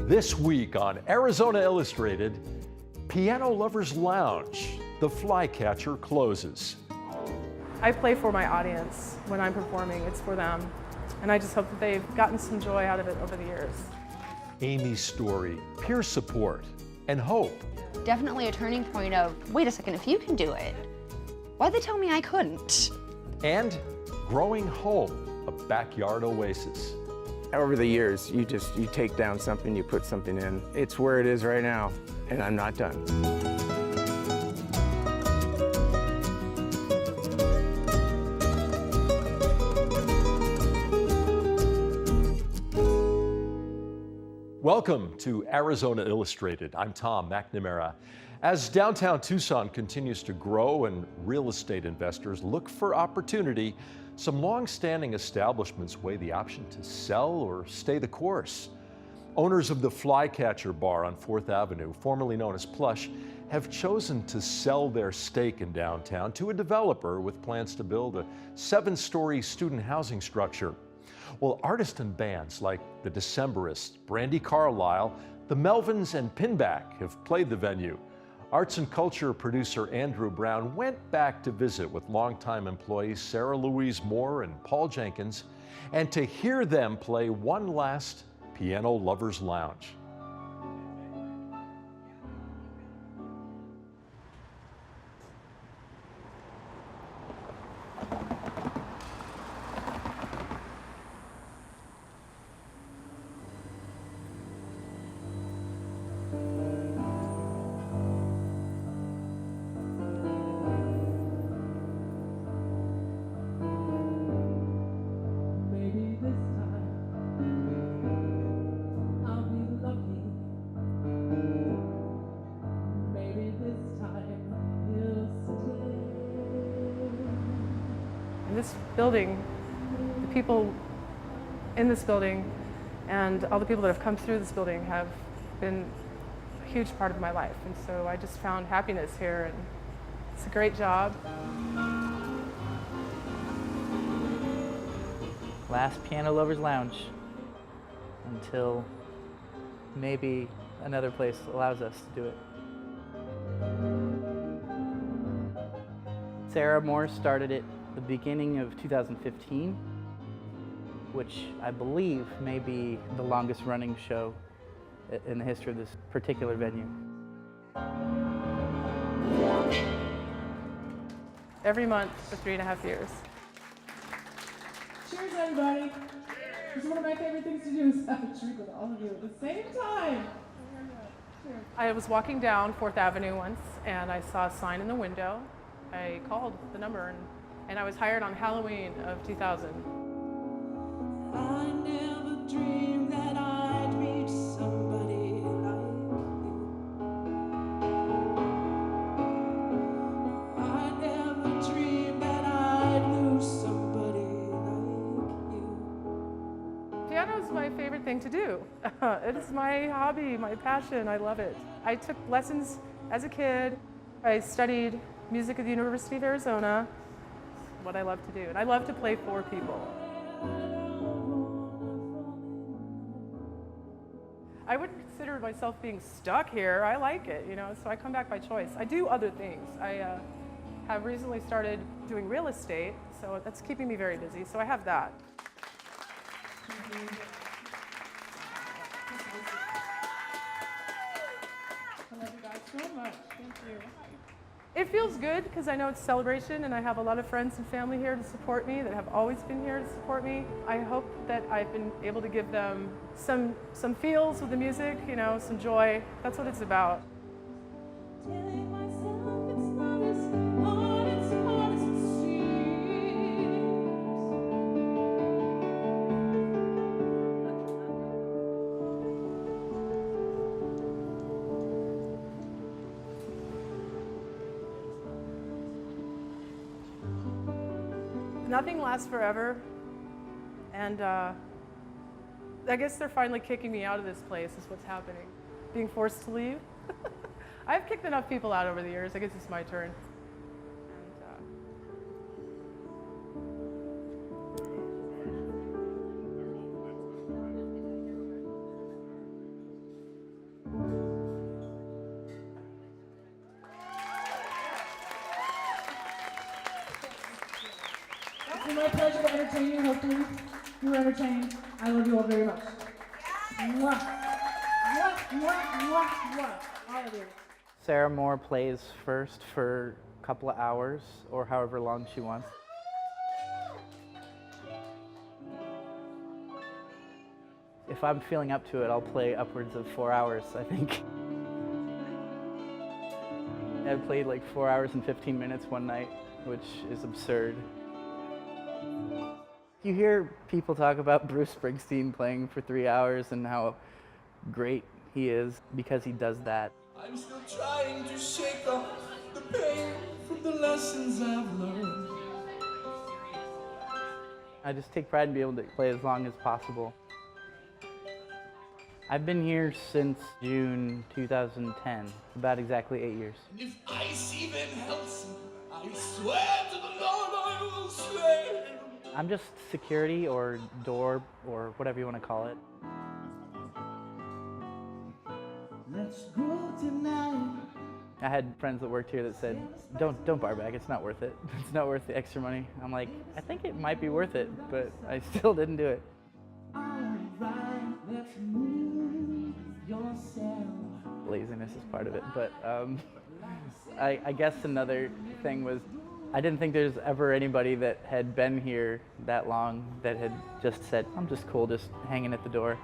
This week on Arizona Illustrated, Piano Lovers Lounge, the Flycatcher closes. I play for my audience when I'm performing. It's for them. And I just hope that they've gotten some joy out of it over the years. Amy's story, peer support, and hope. Definitely a turning point of, wait a second, if you can do it, why'd they tell me I couldn't? And growing home, a backyard oasis. Over the years, you take down something, you put something in. It's where it is right now, and I'm not done. Welcome to Arizona Illustrated. I'm Tom McNamara. As downtown Tucson continues to grow and real estate investors look for opportunity, some long-standing establishments weigh the option to sell or stay the course. Owners of the Flycatcher bar on 4th Avenue, formerly known as Plush, have chosen to sell their stake in downtown to a developer with plans to build a 7-story student housing structure. Well, artists and bands like the Decemberists, Brandi Carlile, the Melvins, and Pinback have played the venue. Arts and culture producer Andrew Brown went back to visit with longtime employees Sarah Louise Moore and Paul Jenkins, and to hear them play one last Piano Lovers Lounge. This building, the people in this building and all the people that have come through this building have been a huge part of my life. And so I just found happiness here, and it's a great job. Last Piano Lovers Lounge until maybe another place allows us to do it. Sarah Moore started it the beginning of 2015, which I believe may be the longest running show in the history of this particular venue. Every month for 3.5 years. Cheers, everybody. It's one of my favorite things to do is have a drink with all of you at the same time. Cheers. I was walking down 4th Avenue once, and I saw a sign in the window. I called the number, and I was hired on Halloween of 2000. I never dreamed that I'd meet somebody like you. I never dreamed that I'd lose somebody like you. Piano is my favorite thing to do. It is my hobby, my passion. I love it. I took lessons as a kid. I studied music at the University of Arizona. It's what I love to do. And I love to play for people. I wouldn't consider myself being stuck here. I like it, so I come back by choice. I do other things. I have recently started doing real estate, so that's keeping me very busy. So I have that. I love you guys so much. Thank you. It feels good because I know it's celebration, and I have a lot of friends and family here to support me that have always been here to support me. I hope that I've been able to give them some feels with the music, some joy. That's what it's about. Telling myself it's not as hard as it seems. Nothing lasts forever, and I guess they're finally kicking me out of this place is what's happening. Being forced to leave. I've kicked enough people out over the years. I guess it's my turn. my pleasure to entertain you. Hopefully you were entertained. I love you all very much. Mwah. Mwah, mwah, mwah, mwah. All of you. Sarah Moore plays first for a couple of hours or however long she wants. If I'm feeling up to it, I'll play upwards of 4 hours, I think. I played like 4 hours and 15 minutes one night, which is absurd. You hear people talk about Bruce Springsteen playing for 3 hours and how great he is because he does that. I'm still trying to shake off the pain from the lessons I've learned. I just take pride in being able to play as long as possible. I've been here since June 2010, about exactly 8 years. And if ice even helps me, I swear to the Lord I will swear. I'm just security or door or whatever you want to call it. Let's go tonight. I had friends that worked here that said, don't bar back, it's not worth it. It's not worth the extra money. I'm like, I think it might be worth it, but I still didn't do it. Alright, let's move yourself. Laziness is part of it, but I guess another thing was I didn't think there's ever anybody that had been here that long that had just said, I'm just cool, just hanging at the door.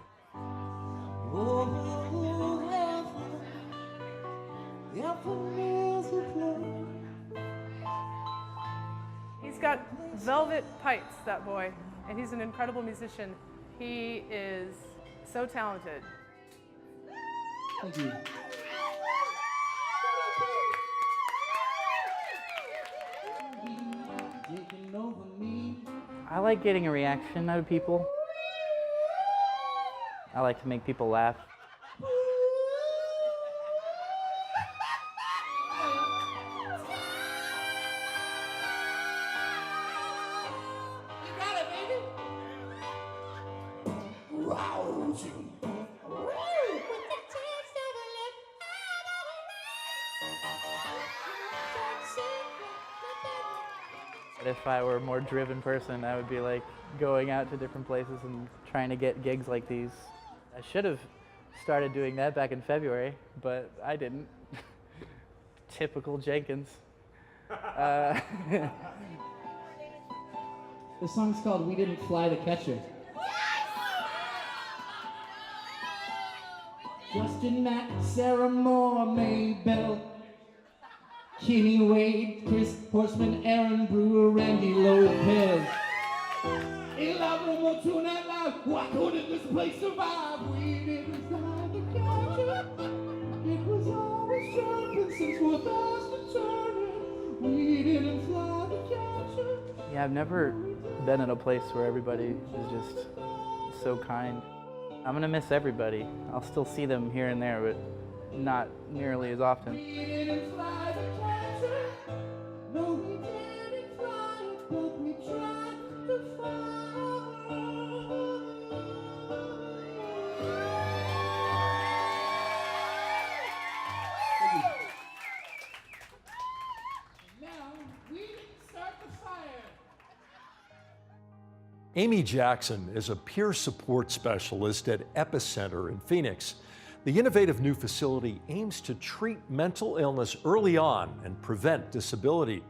He's got velvet pipes, that boy, and he's an incredible musician. He is so talented. Thank you. I like getting a reaction out of people. I like to make people laugh. If I were a more driven person, I would be like going out to different places and trying to get gigs like these. I should have started doing that back in February, but I didn't. Typical Jenkins. The song's called We Didn't Fly the Catcher. Justin Mack, Sarah Moore, Maybell, Kenny Wade, Chris Horseman, Aaron Brewer, Randy Lopez. Why couldn't this place survive? We didn't fly the catcher. It was always jumping since we're fast and turning. We didn't fly the catcher. Yeah, I've never been at a place where everybody is just so kind. I'm gonna miss everybody. I'll still see them here and there, but not nearly as often. We didn't fly the catcher. No, we didn't fly it, but we tried to fly. Now, we didn't start the fire. Amy Jackson is a peer support specialist at Epicenter in Phoenix. The innovative new facility aims to treat mental illness early on and prevent disability.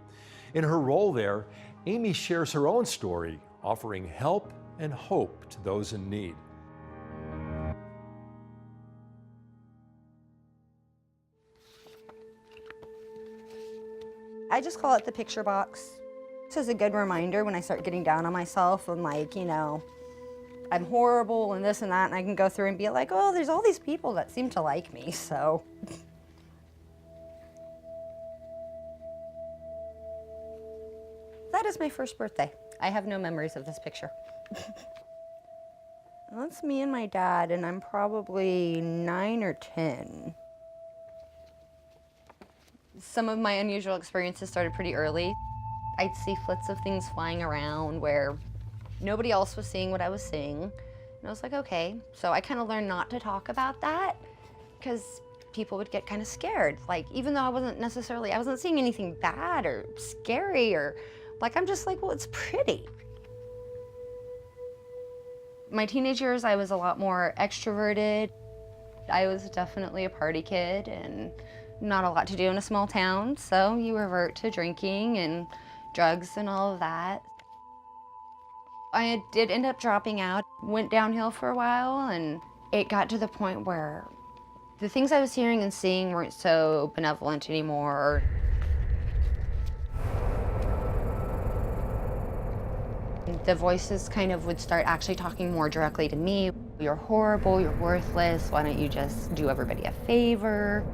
In her role there, Amy shares her own story, offering help and hope to those in need. I just call it the picture box. This is a good reminder when I start getting down on myself and like, you know, I'm horrible and this and that, and I can go through and be like, oh, there's all these people that seem to like me, so. That is my first birthday. I have no memories of this picture. That's me and my dad, and I'm probably 9 or 10. Some of my unusual experiences started pretty early. I'd see flits of things flying around where nobody else was seeing what I was seeing. And I was like, okay. So I kind of learned not to talk about that because people would get kind of scared. Like, even though I wasn't seeing anything bad or scary or like, I'm just like, well, it's pretty. My teenage years, I was a lot more extroverted. I was definitely a party kid and not a lot to do in a small town, so you revert to drinking and drugs and all of that. I did end up dropping out, went downhill for a while, and it got to the point where the things I was hearing and seeing weren't so benevolent anymore. The voices kind of would start actually talking more directly to me. You're horrible, you're worthless, why don't you just do everybody a favor?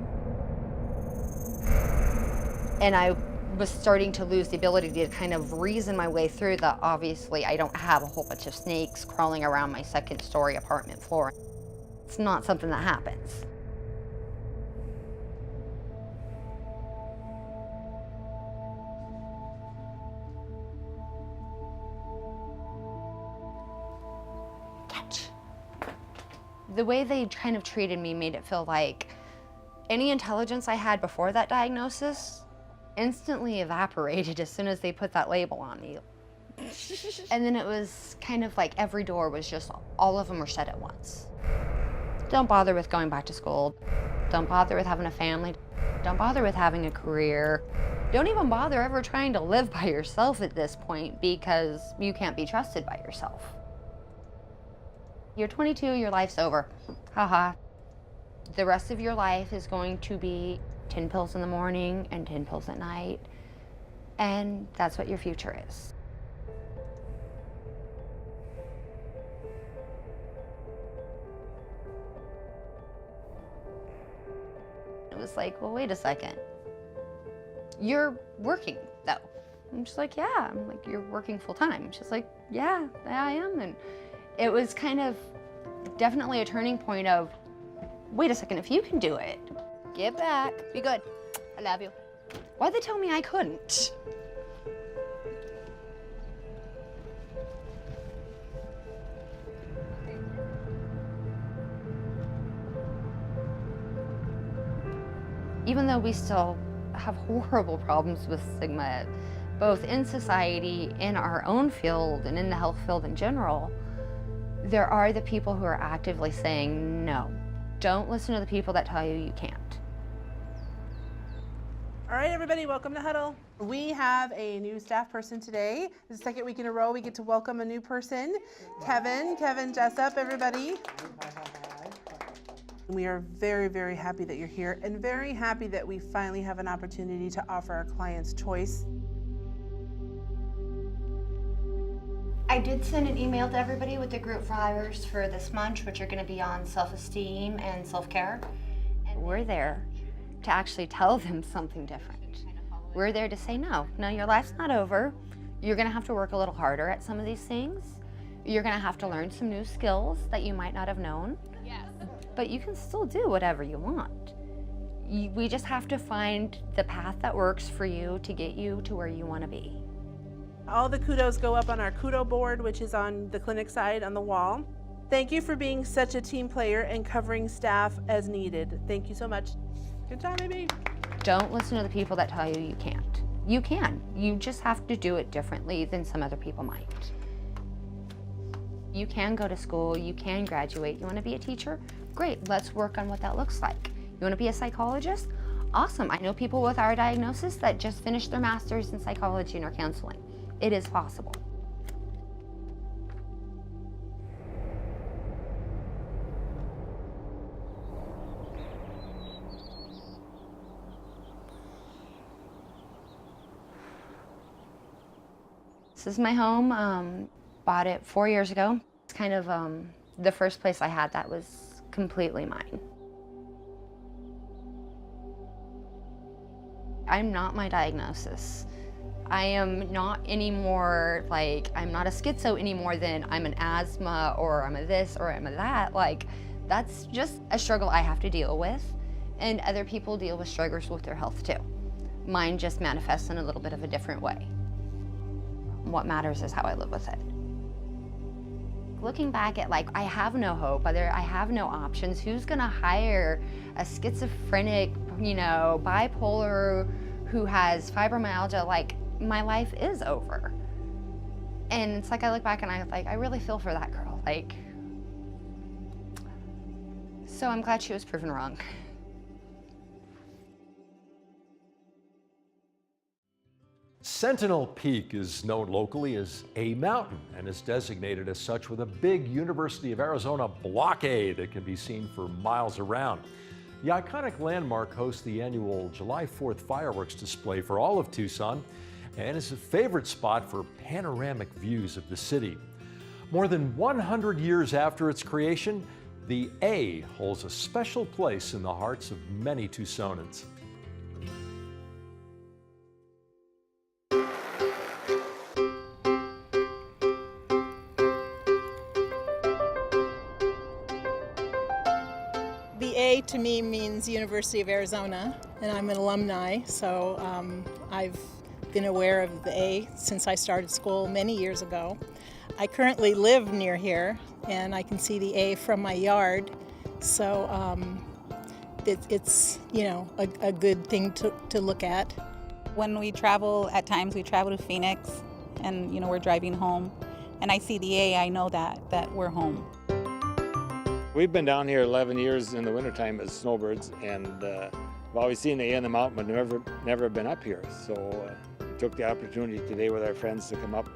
And I was starting to lose the ability to kind of reason my way through that. Obviously, I don't have a whole bunch of snakes crawling around my second-story apartment floor. It's not something that happens. The way they kind of treated me made it feel like any intelligence I had before that diagnosis instantly evaporated as soon as they put that label on me. And then it was kind of like every door was just, all of them were shut at once. Don't bother with going back to school. Don't bother with having a family. Don't bother with having a career. Don't even bother ever trying to live by yourself at this point because you can't be trusted by yourself. You're 22, your life's over. Haha. The rest of your life is going to be 10 pills in the morning and 10 pills at night. And that's what your future is. It was like, well, wait a second. You're working, though. I'm just like, yeah. I'm like, you're working full time. She's like, yeah, I am. And it was kind of definitely a turning point of, wait a second, if you can do it, get back, be good, I love you. Why'd they tell me I couldn't? Even though we still have horrible problems with stigma, both in society, in our own field, and in the health field in general, there are the people who are actively saying, no, don't listen to the people that tell you you can't. All right, everybody, welcome to Huddle. We have a new staff person today. The second week in a row, we get to welcome a new person. Kevin Jessup, everybody. We are very, very happy that you're here and very happy that we finally have an opportunity to offer our clients choice. I did send an email to everybody with the group flyers for this month, which are going to be on self-esteem and self-care. And we're there to actually tell them something different. We're there to say, no, your life's not over. You're going to have to work a little harder at some of these things. You're going to have to learn some new skills that you might not have known. Yes. But you can still do whatever you want. We just have to find the path that works for you to get you to where you want to be. All the kudos go up on our kudo board, which is on the clinic side on the wall. Thank you for being such a team player and covering staff as needed. Thank you so much. Good job, baby. Don't listen to the people that tell you you can't. You can. You just have to do it differently than some other people might. You can go to school, you can graduate. You want to be a teacher? Great, let's work on what that looks like. You want to be a psychologist? Awesome. I know people with our diagnosis that just finished their master's in psychology and are counseling. It is possible. This is my home. Bought it 4 years ago. It's kind of the first place I had that was completely mine. I'm not my diagnosis. I am not anymore, like, I'm not a schizo anymore than I'm an asthma or I'm a this or I'm a that. Like, that's just a struggle I have to deal with. And other people deal with struggles with their health too. Mine just manifests in a little bit of a different way. What matters is how I live with it. Looking back at, like, I have no hope, I have no options. Who's gonna hire a schizophrenic, bipolar who has fibromyalgia? Like, my life is over. And it's like I look back and I really feel for that girl. felt like. So I'm glad she was proven wrong. Sentinel Peak is known locally as a mountain and is designated as such with a big University of Arizona blockade that can be seen for miles around. The iconic landmark hosts the annual July 4th fireworks display for all of Tucson and is a favorite spot for panoramic views of the city. More than 100 years after its creation, the A holds a special place in the hearts of many Tucsonans. The A to me means University of Arizona, and I'm an alumni, so I've been aware of the A since I started school many years ago. I currently live near here, and I can see the A from my yard, so it's you know, a good thing to look at. When we travel, at times we travel to Phoenix, and you know, we're driving home, and I see the A, I know that we're home. We've been down here 11 years in the wintertime as snowbirds, and we've always seen the A on the mountain, but never been up here. So we took the opportunity today with our friends to come up,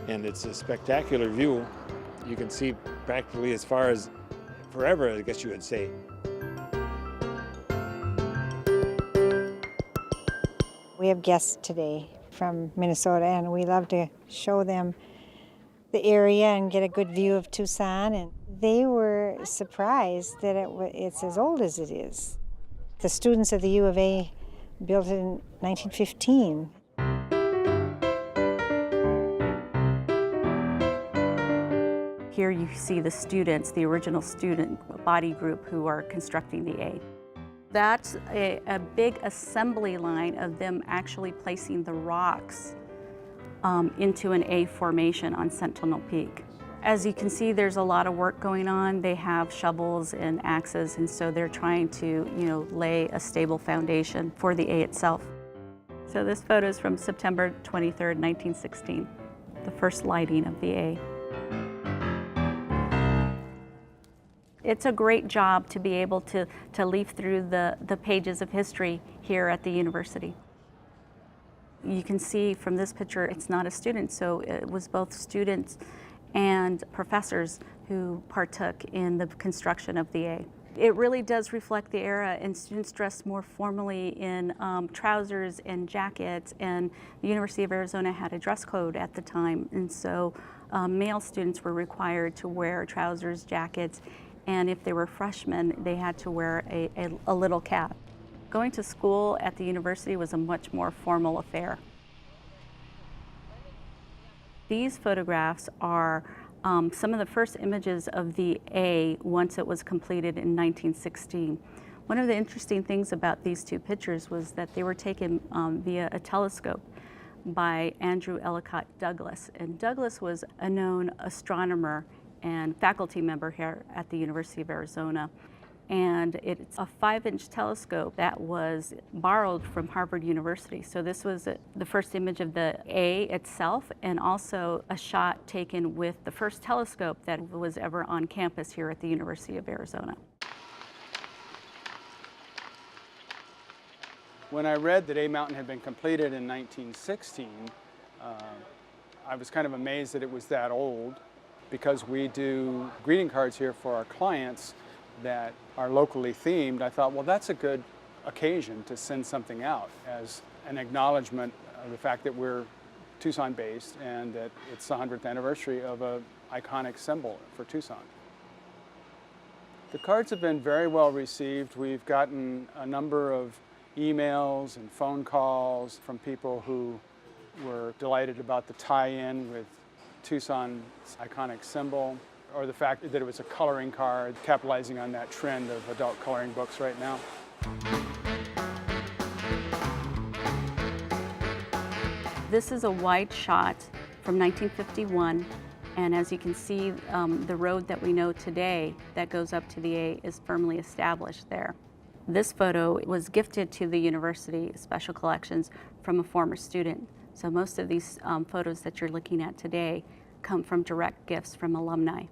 and it's a spectacular view. You can see practically as far as forever, I guess you would say. We have guests today from Minnesota, and we love to show them the area and get a good view of Tucson. And they were surprised that it's as old as it is. The students of the U of A built it in 1915. Here you see the students, the original student body group who are constructing the A. That's a big assembly line of them actually placing the rocks into an A formation on Sentinel Peak. As you can see, there's a lot of work going on. They have shovels and axes, and so they're trying to, lay a stable foundation for the A itself. So this photo is from September 23rd, 1916, the first lighting of the A. It's a great job to be able to leaf through the pages of history here at the university. You can see from this picture, it's not a student, so it was both students and professors who partook in the construction of the A. It really does reflect the era, and students dressed more formally in trousers and jackets, and the University of Arizona had a dress code at the time, and so male students were required to wear trousers, jackets, and if they were freshmen, they had to wear a little cap. Going to school at the university was a much more formal affair. These photographs are some of the first images of the A once it was completed in 1916. One of the interesting things about these two pictures was that they were taken via a telescope by Andrew Ellicott Douglas. And Douglas was a known astronomer and faculty member here at the University of Arizona. And it's a 5-inch telescope that was borrowed from Harvard University. So this was the first image of the A itself, and also a shot taken with the first telescope that was ever on campus here at the University of Arizona. When I read that A Mountain had been completed in 1916, I was kind of amazed that it was that old, because we do greeting cards here for our clients that are locally themed. I thought, well, that's a good occasion to send something out as an acknowledgement of the fact that we're Tucson-based and that it's the 100th anniversary of an iconic symbol for Tucson. The cards have been very well received. We've gotten a number of emails and phone calls from people who were delighted about the tie-in with Tucson's iconic symbol, or the fact that it was a coloring card, capitalizing on that trend of adult coloring books right now. This is a wide shot from 1951, and as you can see, the road that we know today that goes up to the A is firmly established there. This photo was gifted to the university special collections from a former student. So most of these photos that you're looking at today come from direct gifts from alumni.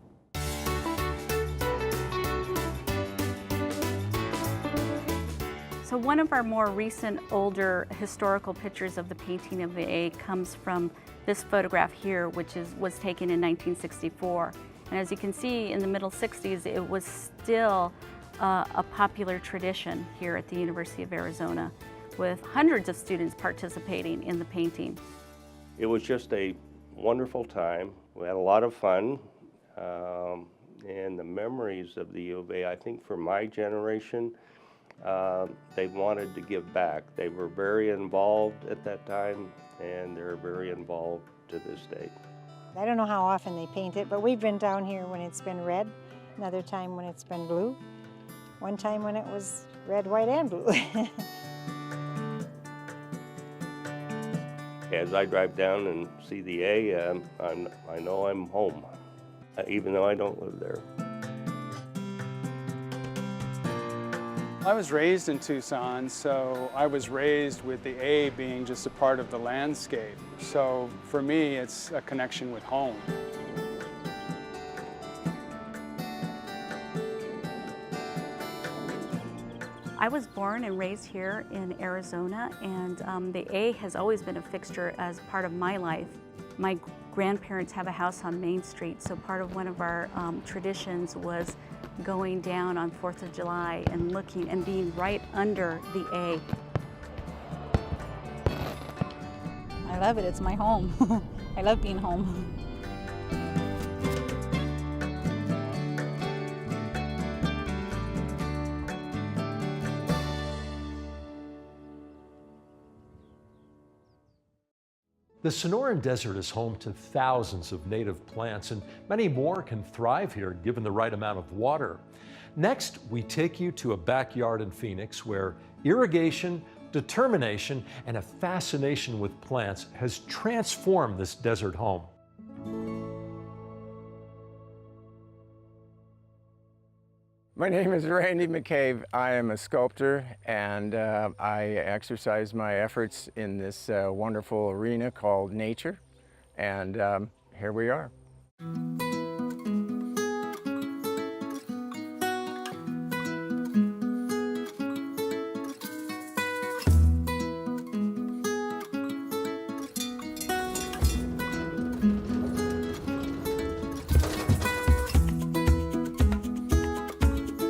So one of our more recent, older historical pictures of the painting of the A comes from this photograph here, which was taken in 1964. And as you can see, in the middle 60s, it was still a popular tradition here at the University of Arizona, with hundreds of students participating in the painting. It was just a wonderful time. We had a lot of fun. And the memories of the U of A, I think for my generation, they wanted to give back. They were very involved at that time, and they're very involved to this day. I don't know how often they paint it, but we've been down here when it's been red, another time when it's been blue, one time when it was red, white, and blue. As I drive down and see the A, I know I'm home, even though I don't live there. I was raised in Tucson, so I was raised with the A being just a part of the landscape. So for me, it's a connection with home. I was born and raised here in Arizona, and the A has always been a fixture as part of my life. My grandparents have a house on Main Street, so part of one of our traditions was going down on 4th of July and looking and being right under the A. I love it. It's my home. I love being home. The Sonoran Desert is home to thousands of native plants, and many more can thrive here given the right amount of water. Next, we take you to a backyard in Phoenix where irrigation, determination, and a fascination with plants has transformed this desert home. My name is Randy McCabe. I am a sculptor, and I exercise my efforts in this wonderful arena called nature, and here we are.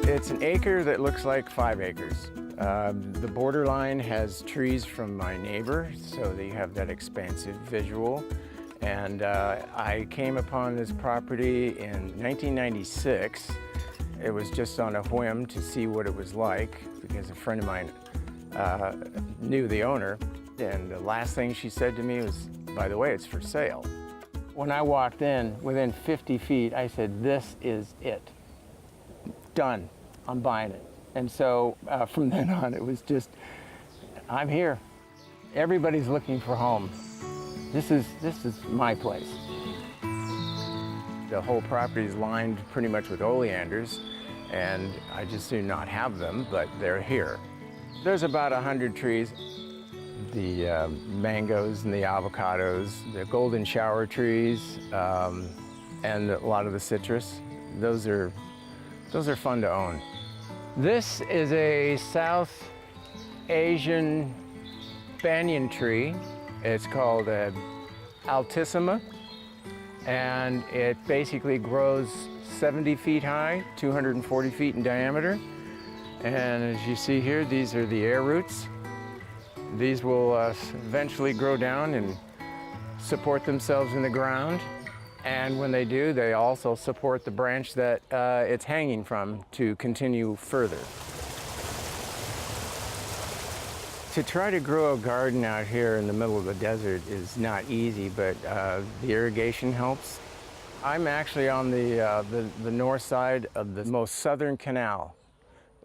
It's an acre that looks like 5 acres. The borderline has trees from my neighbor, so that you have that expansive visual. And I came upon this property in 1996. It was just on a whim to see what it was like, because a friend of mine knew the owner. And the last thing she said to me was, by the way, it's for sale. When I walked in, within 50 feet, I said, this is it. Done. I'm buying it. And so from then on, it was just, I'm here. Everybody's looking for homes. This is my place. The whole property is lined pretty much with oleanders, and I just do not have them, but they're here. There's about 100 trees. The mangoes and the avocados, the golden shower trees, and a lot of the citrus. Those are fun to own. This is a South Asian banyan tree. It's called Altissima, and it basically grows 70 feet high, 240 feet in diameter. And as you see here, these are the air roots. These will eventually grow down and support themselves in the ground. And when they do, they also support the branch that it's hanging from to continue further. To try to grow a garden out here in the middle of the desert is not easy, but the irrigation helps. I'm actually on the north side of the most southern canal.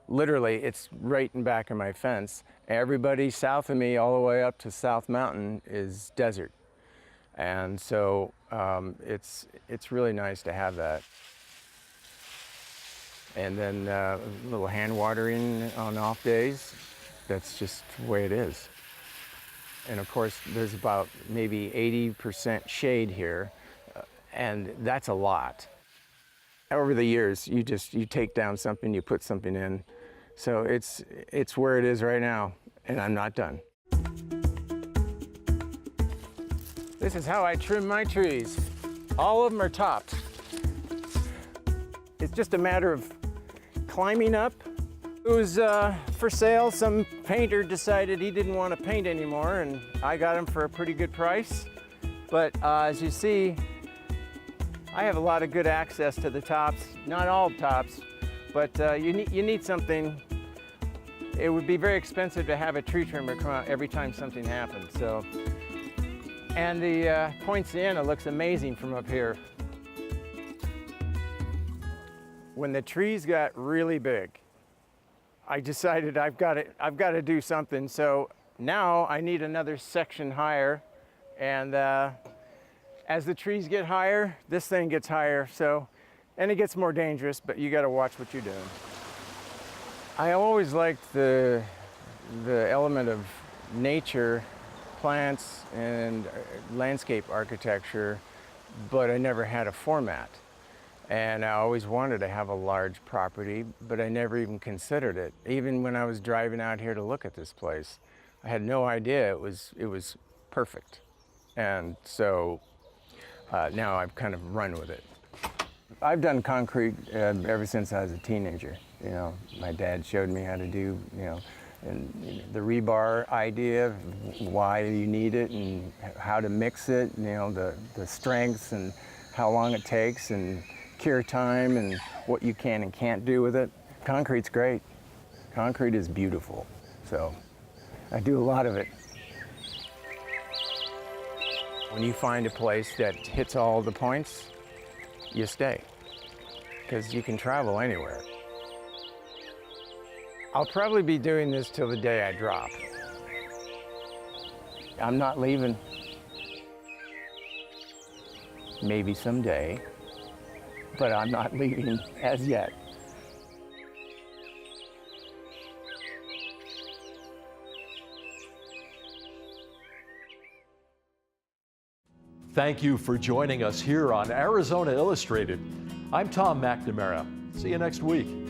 Literally, it's right in back of my fence. Everybody south of me, all the way up to South Mountain, is desert. And so it's really nice to have that. And then a little hand watering on off days. That's just the way it is. And of course, there's about maybe 80% shade here, and that's a lot. Over the years, you take down something, you put something in. So it's where it is right now, and I'm not done. This is how I trim my trees. All of them are topped. It's just a matter of climbing up. It was for sale. Some painter decided he didn't want to paint anymore, and I got him for a pretty good price. But as you see, I have a lot of good access to the tops. Not all tops, but you need something. It would be very expensive to have a tree trimmer come out every time something happens. So, and the Point Sienna looks amazing from up here. When the trees got really big, I decided I've got to do something. So now I need another section higher, and as the trees get higher, this thing gets higher. So, and it gets more dangerous, but you got to watch what you're doing. I always liked the element of nature, plants, and landscape architecture, but I never had a format. And I always wanted to have a large property, but I never even considered it. Even when I was driving out here to look at this place, I had no idea it was perfect. And so now I've kind of run with it. I've done concrete ever since I was a teenager. You know, my dad showed me how to do, and the rebar idea, why you need it and how to mix it, the strengths and how long it takes and cure time and what you can and can't do with it. Concrete's great. Concrete is beautiful. So I do a lot of it. When you find a place that hits all the points, you stay, because you can travel anywhere. I'll probably be doing this till the day I drop. I'm not leaving. Maybe someday, but I'm not leaving as yet. Thank you for joining us here on Arizona Illustrated. I'm Tom McNamara. See you next week.